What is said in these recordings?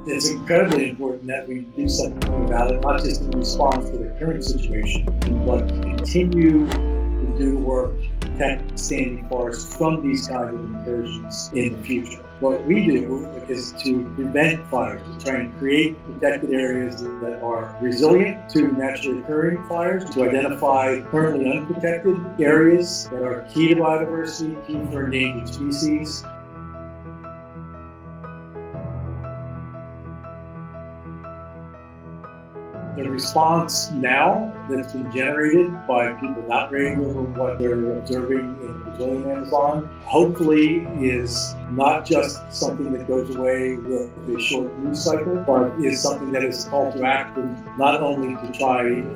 It's incredibly important that we do something about it, not just in response to the current situation, but continue to do work to protect standing forests from these kinds of incursions in the future. What we do is to prevent fires, to try and create protected areas that are resilient to naturally occurring fires, to identify currently unprotected areas that are key to biodiversity, key for endangered species. The response now that's been generated by people outraged over what they're observing in the Brazilian Amazon, hopefully is not just something that goes away with a short news cycle, but is something that is a call to action, not only to try and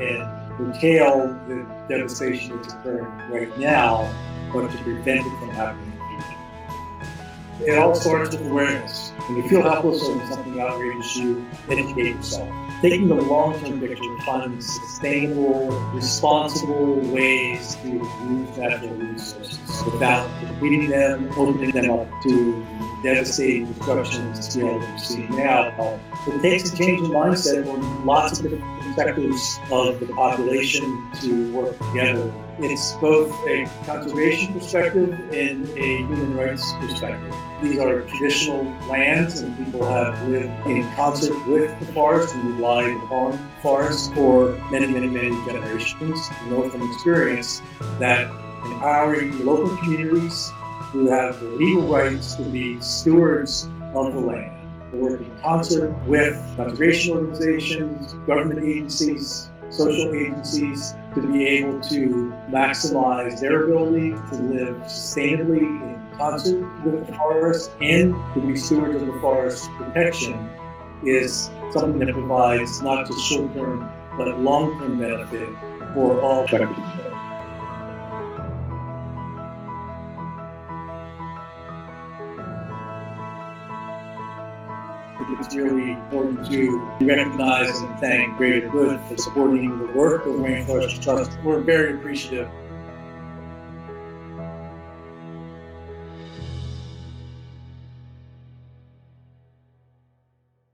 curtail the devastation that's occurring right now, but to prevent it from happening in the future. It all starts with awareness. When you feel helpless or when something outrages you, educate yourself. Taking the long-term picture and finding sustainable, responsible ways to use natural resources without depleting them, opening them up to devastating destruction and scale that we're seeing now. It takes a change in mindset on lots of different sectors of the population to work together. It's both a conservation perspective and a human rights perspective. These are traditional lands, and people have lived in concert with the forest and relied upon forests for many, many, many generations. We know from experience that empowering local communities who have the legal rights to be stewards of the land, to work in concert with conservation organizations, government agencies, social agencies, to be able to maximize their ability to live sustainably in concert with the forest and to be stewards of the forest protection is something that provides not just short-term but long-term benefit for all affected people. It's really important to recognize and thank Greater Good for supporting the work of Rainforest Trust. We're very appreciative